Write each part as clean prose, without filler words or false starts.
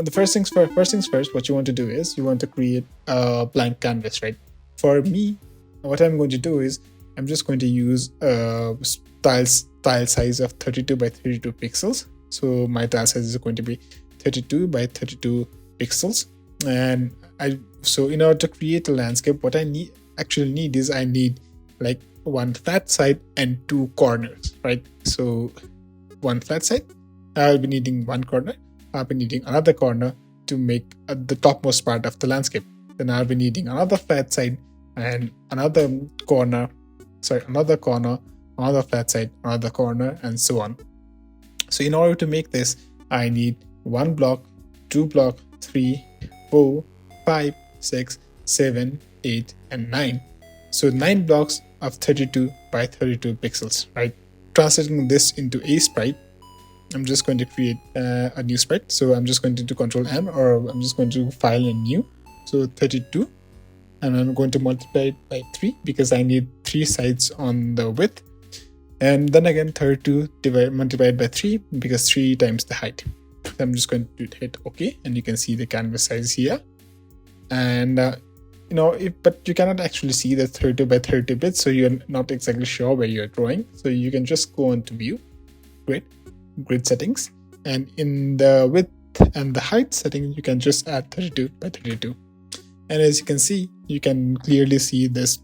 the first things first, what you want to do is you want to create a blank canvas, right? For me, what I'm going to do is I'm just going to use a tile size of 32 by 32 pixels. So my tile size is going to be 32 by 32 pixels. And so in order to create a landscape, what I actually need is I need like one flat side and two corners, right? So one flat side, I'll be needing one corner. I'll be needing another corner to make the topmost part of the landscape. Then I'll be needing another flat side and another corner, another flat side, another corner, and so on. So in order to make this, I need 1 block, 2 block, 3, 4, 5, 6, 7, 8, and 9. So 9 blocks of 32 by 32 pixels, right? Translating this into AeSprite, I'm just going to create a new sprite. So I'm just going to do Control M, or I'm just going to file a new. So 32, and I'm going to multiply it by 3 because I need 3 sides on the width. And then again 32 multiplied by 3 because 3 times the height. So I'm just going to hit OK, and you can see the canvas size here. And but you cannot actually see the 32 by 32 bits, so you're not exactly sure where you're drawing. So you can just go into View, Grid settings, and in the width and the height setting, you can just add 32 by 32. And as you can see, you can clearly see this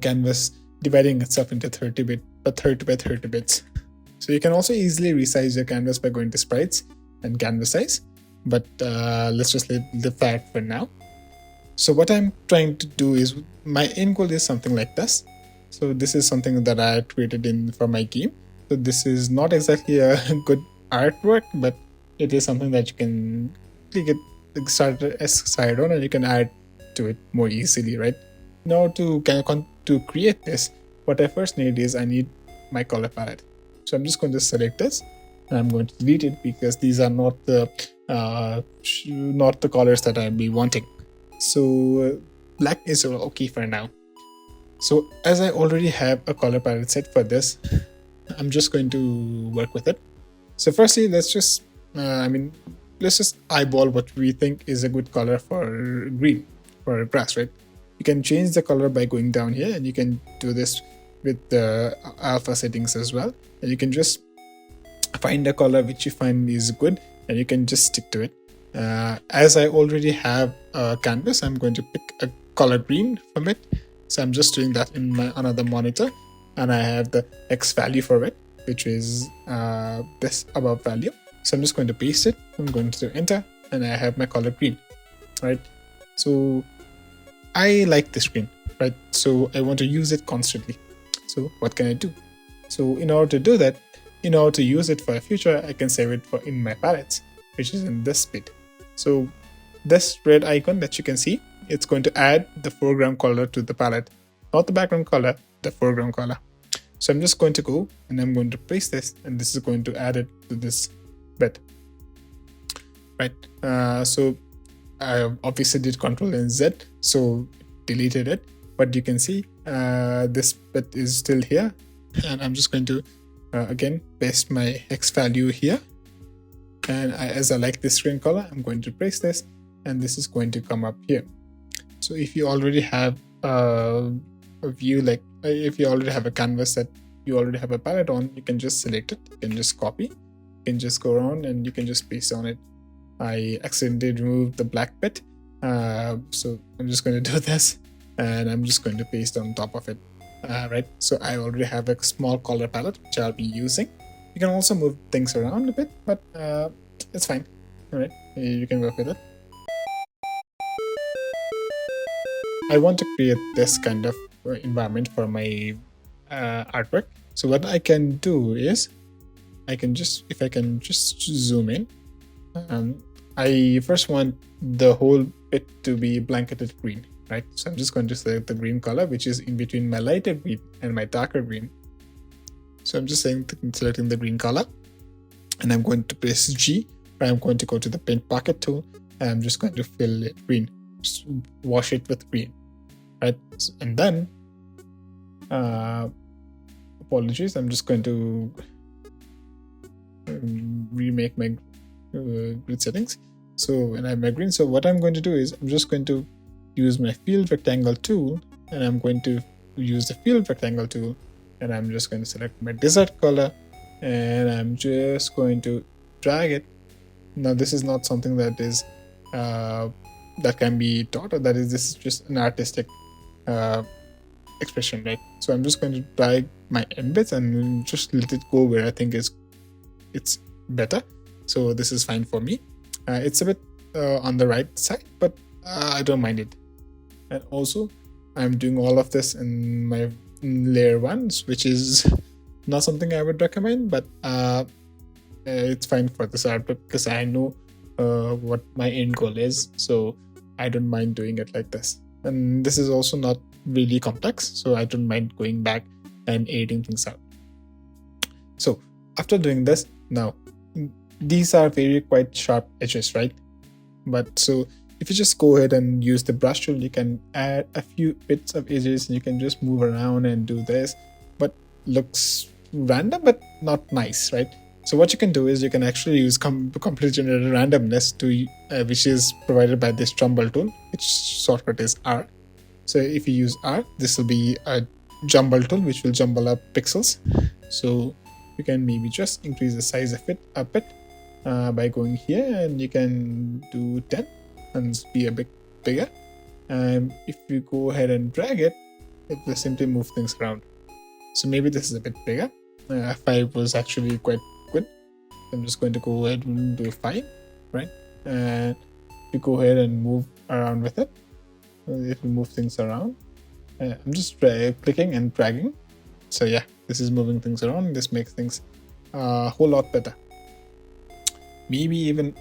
canvas dividing itself into 30 by 30 bits. So you can also easily resize your canvas by going to sprites and canvas size, but let's just leave that for now. So what I'm trying to do is, my end goal is something like this. So this is something that I created for my game. So this is not exactly a good artwork, but it is something that you can get started on, and you can add to it more easily, right? Now to create this, what I first need is I need my color palette. So I'm just going to select this, and I'm going to delete it because these are not the colors that I'll be wanting. So black is okay for now. So as I already have a color palette set for this, I'm just going to work with it. So firstly, let's just eyeball what we think is a good color for green, for grass, right? You can change the color by going down here, and you can do this with the alpha settings as well. And you can just find a color which you find is good, and you can just stick to it. As I already have a canvas, I'm going to pick a color green from it. So I'm just doing that in my another monitor, and I have the X value for it, which is this above value. So I'm just going to paste it. I'm going to enter, and I have my color green, right? So I like this green, right? So I want to use it constantly. So what can I do? So in order to do that, in order to use it for the future, I can save it in my palettes, which is in this bit. So this red icon that you can see, it's going to add the foreground color to the palette, not the background color, the foreground color. So I'm just going to go, and I'm going to paste this, and this is going to add it to this bit, right? So I obviously did Control and Z, so deleted it, but you can see this bit is still here, and I'm just going to again paste my X value here, and as I like this green color, I'm going to paste this, and this is going to come up here. So if you already have a view, like if you already have a canvas that you already have a palette on, you can just select it, you can just copy, you can just go around, and you can just paste on it. I accidentally removed the black bit, so I'm just going to do this, and I'm just going to paste on top of it, right? So I already have a small color palette which I'll be using. You can also move things around a bit, but it's fine. All right, you can work with it. I want to create this kind of environment for my artwork. So what I can do is, if I can just zoom in, I first want the whole bit to be blanketed green, right? So I'm just going to select the green color, which is in between my lighter green and my darker green. So I'm just selecting the green color, and I'm going to press G, where I'm going to go to the paint bucket tool, and I'm just going to fill it green, just wash it with green, right? And then apologies, I'm just going to remake my grid settings. So when I'm at green, so what I'm going to do is I'm just going to use my field rectangle tool, and I'm going to use the field rectangle tool, and I'm just going to select my desert color, and I'm just going to drag it. Now this is not something that is that can be taught, or this is just an artistic expression, right? So I'm just going to drag my embeds and just let it go where I think it's better. So this is fine for me. It's a bit on the right side, but I don't mind it. And also I'm doing all of this in my layer 1, which is not something I would recommend, but it's fine for this output because I know what my end goal is, so I don't mind doing it like this. And this is also not really complex, so I don't mind going back and editing things out. So after doing this, now these are very quite sharp edges, right? But so if you just go ahead and use the brush tool, you can add a few bits of edges and you can just move around and do this, but looks random but not nice, right? So what you can do is you can actually use computer generated randomness to which is provided by this jumble tool, which shortcut is R. So if you use R, this will be a jumble tool which will jumble up pixels. So you can maybe just increase the size of it a bit by going here, and you can do 10 and be a bit bigger. And if you go ahead and drag it, it will simply move things around. So maybe this is a bit bigger. 5 was actually quite good. I'm just going to go ahead and do 5, right? And you go ahead and move around with it. It will move things around. I'm just clicking and dragging. So yeah, this is moving things around. This makes things a whole lot better. Maybe even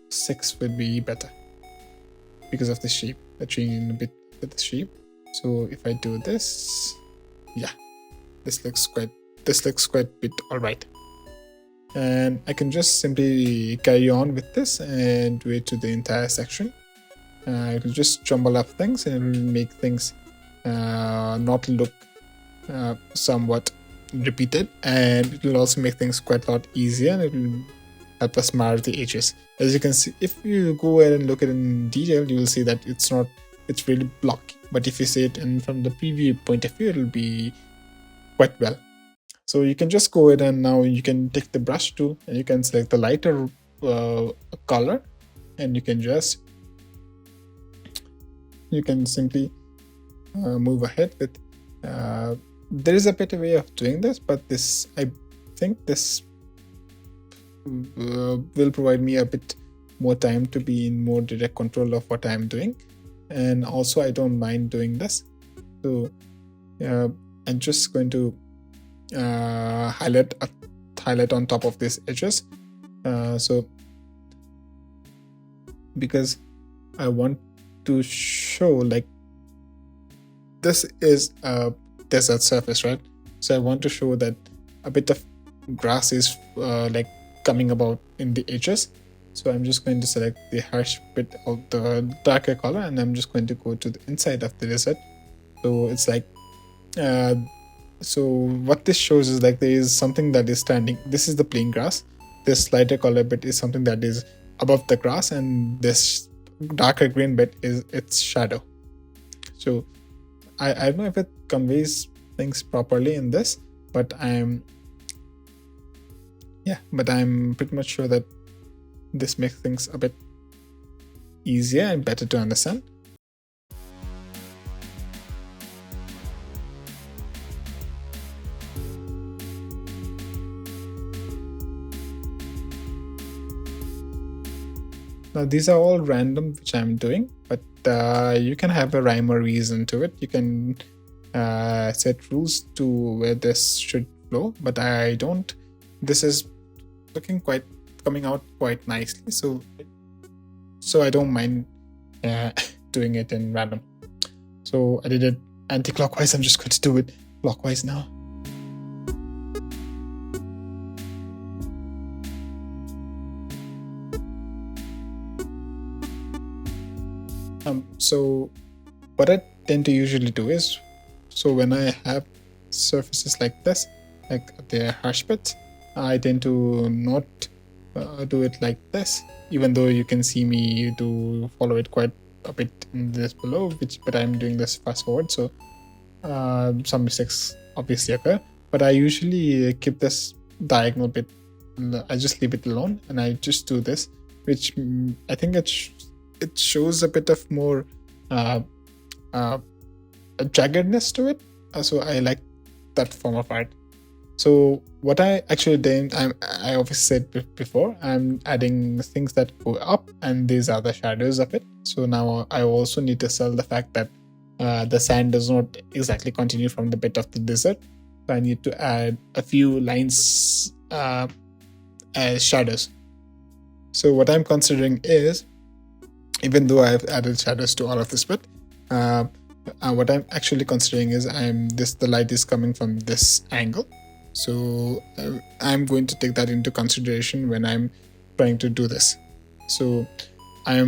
6 would be better because of the shape. Changing a bit with the shape. So if I do this, yeah, this looks quite bit alright. And I can just simply carry on with this and do it to the entire section. It will just jumble up things and it will make things not look somewhat repeated, and it will also make things quite a lot easier, and it will help us mark the edges. As you can see, if you go ahead and look at it in detail, you will see that it's really blocky, but if you see it from the preview point of view, it will be quite well. So you can just go ahead and now you can take the brush tool and you can select the lighter color, and you can simply move ahead with there is a better way of doing this, but I think this will provide me a bit more time to be in more direct control of what I'm doing, and also I don't mind doing this. So I'm just going to highlight on top of these edges, so because I want to show like this is a desert surface, right? So I want to show that a bit of grass is like coming about in the edges. So I'm just going to select the harsh bit of the darker color, and I'm just going to go to the inside of the desert. So it's like so what this shows is like there is something that is standing. This is the plain grass. This lighter color bit is something that is above the grass, and this darker green bit is its shadow. So I don't know if it conveys things properly in this, but I'm pretty much sure that this makes things a bit easier and better to understand. Now these are all random which I'm doing, but you can have a rhyme or reason to it. You can set rules to where this should flow, but I don't. This is coming out quite nicely, so I don't mind doing it in random. So I did it anti-clockwise. I'm just going to do it clockwise now. So what I tend to usually do is, so when I have surfaces like this, like the harsh bits, I tend to not do it like this, even though you can see me do follow it quite a bit in this below, but I'm doing this fast forward, so some mistakes obviously occur, but I usually keep this diagonal bit. I just leave it alone and I just do this, which I think it shows a bit of more a jaggedness to it. So I like that form of art. So what I actually did, I obviously said before, I'm adding things that go up, and these are the shadows of it. So now I also need to sell the fact that the sand does not exactly continue from the bit of the desert. So I need to add a few lines as shadows. So what I'm considering is, even though I've added shadows to all of this bit, what I'm actually considering is the light is coming from this angle. So I'm going to take that into consideration when I'm trying to do this. So I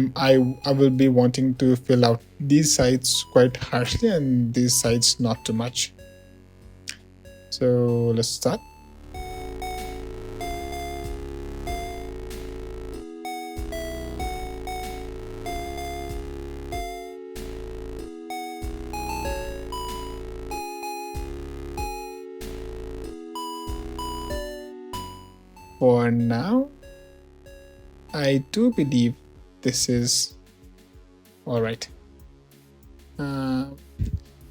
will be wanting to fill out these sides quite harshly and these sides not too much. So let's start. For now, I do believe this is all right.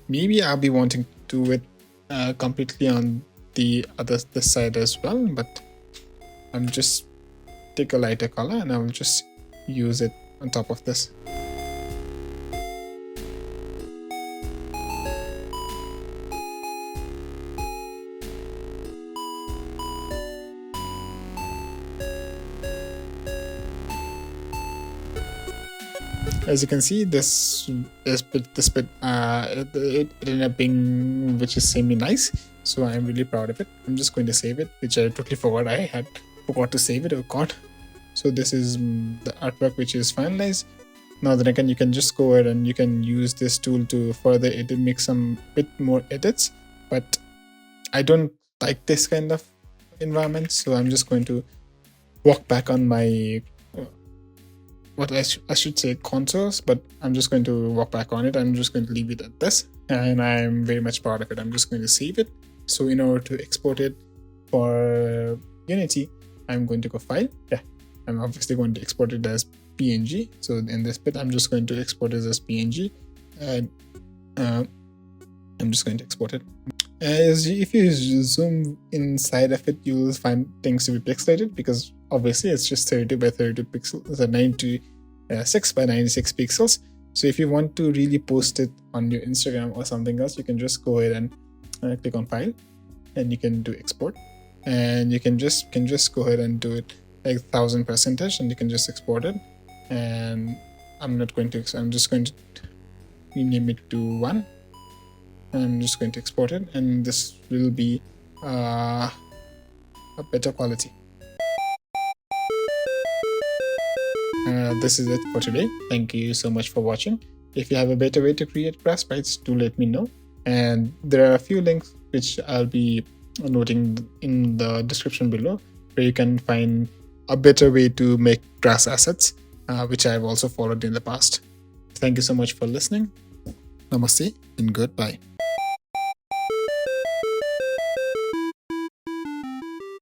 Maybe I'll be wanting to do it completely on this side as well, but I'm just take a lighter color and I will just use it on top of this. As you can see, this bit it ended up being, which is semi-nice. So I'm really proud of it. I'm just going to save it, which I totally forgot. I forgot to save it. Oh god. So this is the artwork which is finalized. Now then again, you can just go ahead and you can use this tool to further edit, make some bit more edits. But I don't like this kind of environment, so I'm just going to walk back on my what I should say contours, but I'm just going to walk back on it. I'm just going to leave it at this, and I'm very much proud of it. I'm just going to save it. So in order to export it for Unity, I'm going to go File. Yeah, I'm obviously going to export it as PNG. So in this bit, I'm just going to export it as PNG, and I'm just going to export it. If you zoom inside of it, you'll find things to be pixelated because obviously it's just 32 by 32 pixels, it's a 96 by 96 pixels. So if you want to really post it on your Instagram or something else, you can just go ahead and click on File, and you can do export, and you can just go ahead and do it like 1000%, and you can just export it. And I'm just going to rename it to 1. I'm just going to export it, and this will be a better quality. This is it for today. Thank you so much for watching. If you have a better way to create Grassy, do let me know. And there are a few links which I'll be noting in the description below, where you can find a better way to make grass assets, which I've also followed in the past. Thank you so much for listening. Namaste and goodbye.